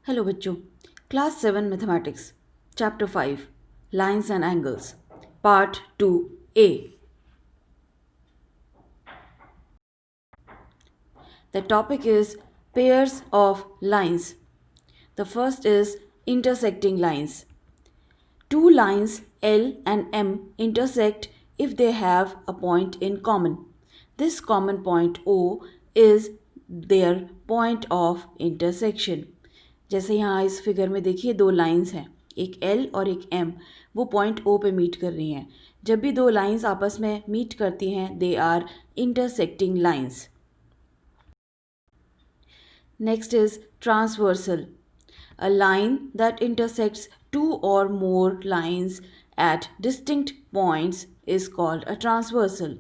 Hello बच्चों, class 7 mathematics chapter 5 lines and angles part 2A. The topic is pairs of lines. The first is intersecting lines. Two lines L and M intersect if they have a point in common. This common point O is their point of intersection. जैसे यहाँ इस figure में देखिए दो lines हैं, एक L और एक M. वो पॉइंट O पे मीट कर रही हैं. जब भी दो लाइंस आपस में मीट करती हैं, they are intersecting lines. Next is transversal. A line that intersects two or more lines at distinct points is called a transversal.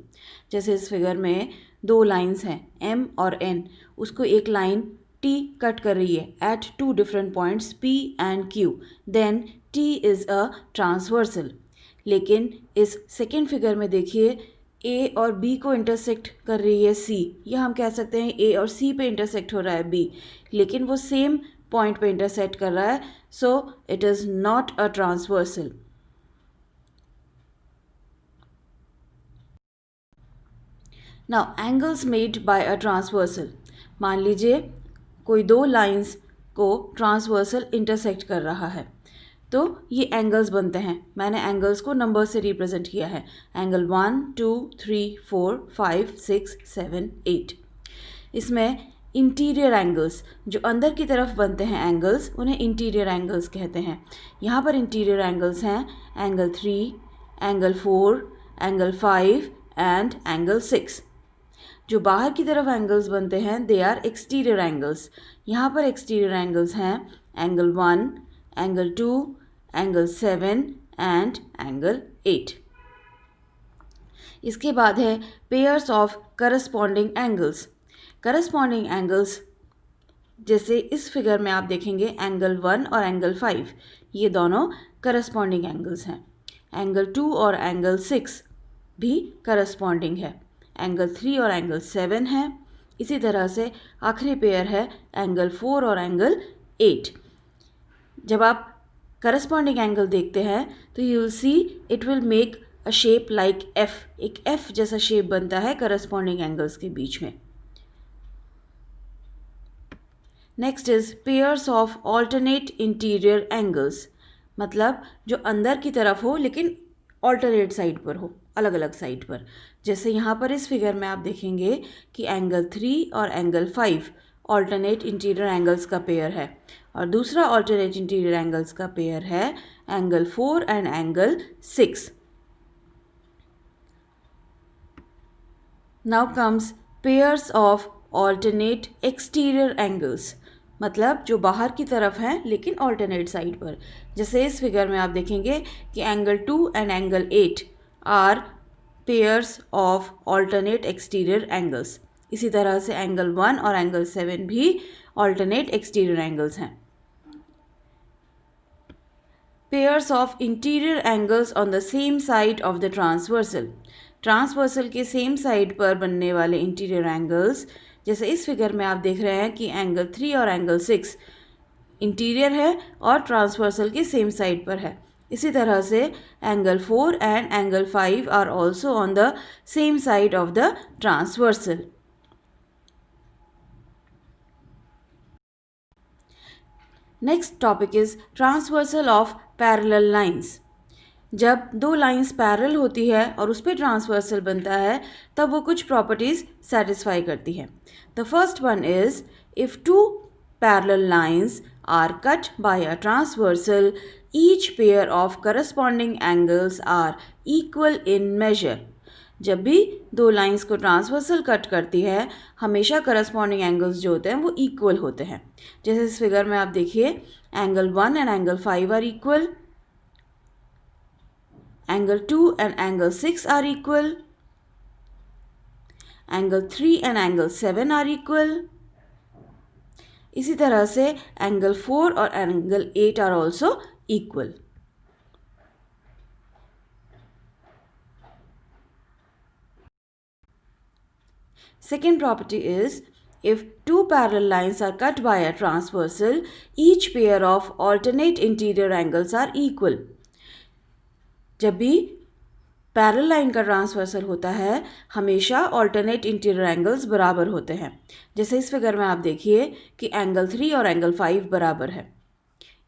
जैसे इस फिगर में दो लाइंस हैं M और N, उसको एक लाइन T कट कर रही है at two different points P and Q. Then T is a transversal. लेकिन इस सेकेंड फिगर में देखिए ए और बी को इंटरसेक्ट कर रही है सी, या हम कह सकते हैं ए और सी पे इंटरसेक्ट हो रहा है बी, लेकिन वो सेम पॉइंट पे इंटरसेक्ट कर रहा है, so it is not a transversal. Now angles made by a transversal. मान लीजिए कोई दो लाइंस को ट्रांसवर्सल इंटरसेक्ट कर रहा है, तो ये एंगल्स बनते हैं. मैंने एंगल्स को नंबर से रिप्रेजेंट किया है. एंगल 1, 2, 3, 4, 5, 6, 7, 8. इसमें इंटीरियर एंगल्स, जो अंदर की तरफ बनते हैं एंगल्स, उन्हें इंटीरियर एंगल्स कहते हैं. यहाँ पर इंटीरियर एंगल्स हैं angle 3, angle 4, angle 5 and angle 6. जो बाहर की तरफ एंगल्स बनते हैं दे आर एक्सटीरियर एंगल्स. यहाँ पर एक्सटीरियर एंगल्स हैं angle 1, angle 2, angle 7 and angle 8. इसके बाद है pairs of corresponding angles. Corresponding angles जैसे इस फिगर में आप देखेंगे एंगल 1 और एंगल 5, ये दोनों करस्पॉन्डिंग एंगल्स हैं. एंगल 2 और एंगल 6 भी करस्पॉन्डिंग है. एंगल 3 और एंगल 7 है. इसी तरह से आखिरी पेयर है एंगल 4 और एंगल 8. जब आप करस्पॉन्डिंग एंगल देखते हैं तो you will see it will make a shape like F. एक एफ जैसा शेप बनता है करस्पॉन्डिंग एंगल्स के बीच में. Next is pairs of alternate interior angles. मतलब जो अंदर की तरफ हो लेकिन ऑल्टरनेट साइड पर हो, अलग अलग साइड पर. जैसे यहाँ पर इस फिगर में आप देखेंगे कि एंगल 3 और एंगल 5 ऑल्टरनेट इंटीरियर एंगल्स का पेयर है, और दूसरा ऑल्टरनेट इंटीरियर एंगल्स का पेयर है angle 4 and angle 6. Now comes pairs of alternate exterior angles. मतलब जो बाहर की तरफ हैं लेकिन ऑल्टरनेट साइड पर. जैसे इस फिगर में आप देखेंगे कि angle 2 and angle 8 are pairs of alternate exterior angles. इसी तरह से एंगल 1 और एंगल 7 भी ऑल्टरनेट एक्सटीरियर एंगल्स हैं. Pairs of interior angles on the same side of the transversal. Transversal के सेम साइड पर बनने वाले इंटीरियर एंगल्स, जैसे इस फिगर में आप देख रहे हैं कि एंगल 3 और एंगल 6 इंटीरियर है और ट्रांसवर्सल के सेम साइड पर है. इसी तरह से angle 4 and angle 5 are also on the same side of the transversal. Next topic is transversal of parallel lines. जब दो लाइंस पैरेलल होती है और उस पर ट्रांसवर्सल बनता है तब वो कुछ प्रॉपर्टीज़ सेटिस्फाई करती है. The first one is if two parallel lines are cut by a transversal, each pair of corresponding angles are equal in measure. जब भी दो लाइंस को ट्रांसवर्सल कट करती है हमेशा करस्पॉन्डिंग एंगल्स जो होते हैं वो इक्वल होते हैं. जैसे इस फिगर में आप देखिए angle 1 and angle 5 are equal, angle 2 and angle 6 are equal, angle 3 and angle 7 are equal. इसी तरह से angle 4 और angle 8 are also equal. Second property is if two parallel lines are cut by a transversal, each pair of alternate interior angles are equal. जब भी parallel line का transversal होता है हमेशा ऑल्टरनेट इंटीरियर एंगल्स बराबर होते हैं. जैसे इस फिगर में आप देखिए कि एंगल 3 और एंगल 5 बराबर है.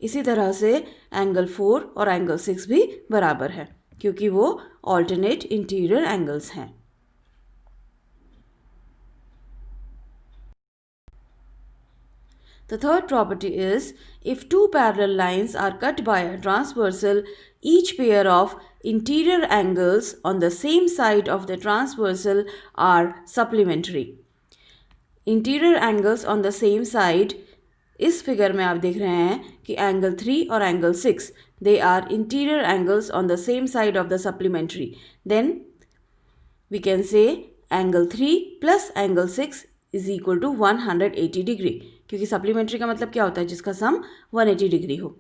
इसी तरह से एंगल 4 और एंगल 6 भी बराबर है क्योंकि वो ऑल्टरनेट इंटीरियर एंगल्स हैं. The third property is, if two parallel lines are cut by a transversal, each pair of interior angles on the same side of the transversal are supplementary. Interior angles on the same side, इस figure में आप देख रहे हैं कि angle 3 और angle 6 they are interior angles on the same side of the supplementary. Then we can say angle 3 plus angle 6 is equal to 180 degree. क्योंकि supplementary का मतलब क्या होता है जिसका सम 180 डिग्री हो.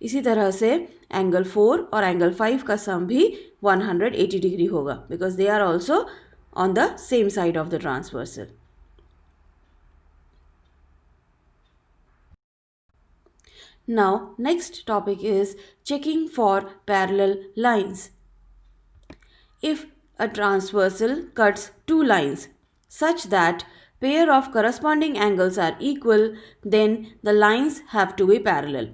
इसी तरह से एंगल 4 और एंगल 5 का सम भी 180 डिग्री होगा because they are also on the same side of the transversal. Now next topic is checking for parallel lines. If a transversal cuts two lines such that pair of corresponding angles are equal, then the lines have to be parallel.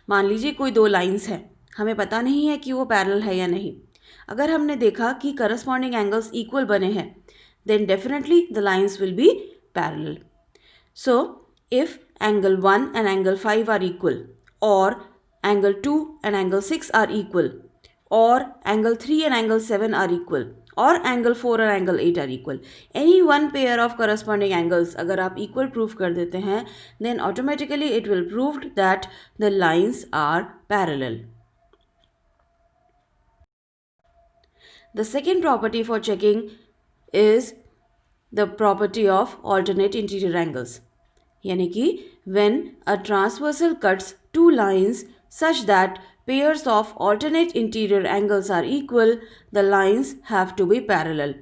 मान लीजिए कोई दो lines हैं, हमें पता नहीं है कि वो पैरेलल है या नहीं. अगर हमने देखा कि करस्पॉन्डिंग एंगल्स इक्वल बने हैं then definitely the lines will be parallel. So if angle 1 and angle 5 are equal, or angle 2 and angle 6 are equal, or angle 3 and angle 7 are equal, or angle 4 और angle 8 are equal, any one pair of corresponding angles अगर आप equal proof कर देते हैं then automatically it will prove that the lines are parallel. The second property for checking is the property of alternate interior angles. यानी कि when a transversal cuts two lines such that pairs of alternate interior angles are equal, the lines have to be parallel.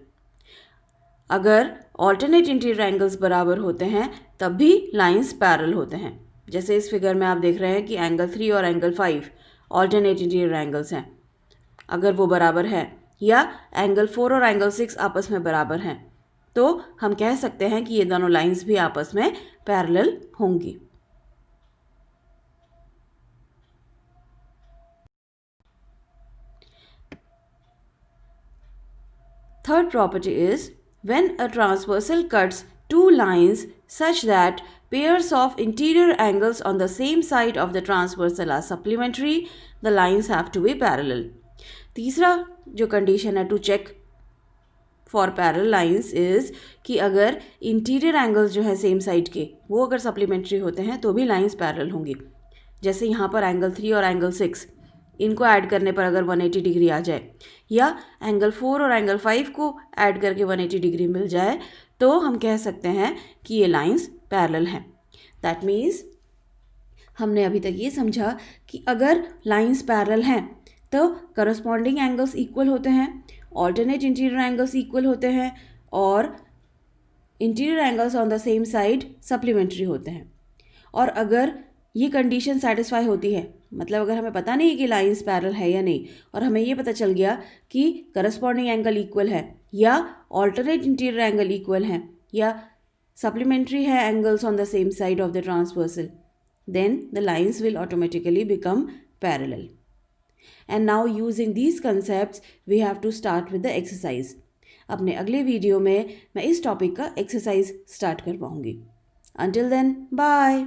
अगर alternate interior angles बराबर होते हैं तब भी lines parallel होते हैं. जैसे इस फिगर में आप देख रहे हैं कि एंगल 3 और एंगल 5 alternate interior angles हैं. अगर वो बराबर हैं या एंगल 4 और एंगल 6 आपस में बराबर हैं तो हम कह सकते हैं कि ये दोनों लाइंस भी आपस में पैरेलल होंगी. Third property is, when a transversal cuts two lines such that pairs of interior angles on the same side of the transversal are supplementary, the lines have to be parallel. तीसरा जो condition है to check for parallel lines is कि अगर interior angles जो है same side के वो अगर सप्लीमेंट्री होते हैं तो भी लाइंस पैरेलल होंगी. जैसे यहाँ पर एंगल 3 और एंगल 6 इनको ऐड करने पर अगर 180 डिग्री आ जाए या एंगल 4 और एंगल 5 को ऐड करके 180 डिग्री मिल जाए तो हम कह सकते हैं कि ये लाइंस पैरेलल हैं. दैट मीन्स हमने अभी तक ये समझा कि अगर लाइंस पैरेलल हैं तो करस्पॉन्डिंग एंगल्स इक्वल होते हैं, ऑल्टरनेट इंटीरियर एंगल्स इक्वल होते हैं और interior angles on the same side supplementary होते हैं. और अगर ये कंडीशन सेटिस्फाई होती है, मतलब अगर हमें पता नहीं है कि लाइंस पैरेलल है या नहीं और हमें ये पता चल गया कि करस्पॉन्डिंग एंगल इक्वल है या ऑल्टरनेट इंटीरियर एंगल इक्वल है या सप्लीमेंट्री है angles on the same side of the transversal, then the lines will automatically become parallel. And now using these concepts we have to start with the exercise. अपने अगले video में मैं इस topic का exercise start करवाऊंगी. Until then, bye.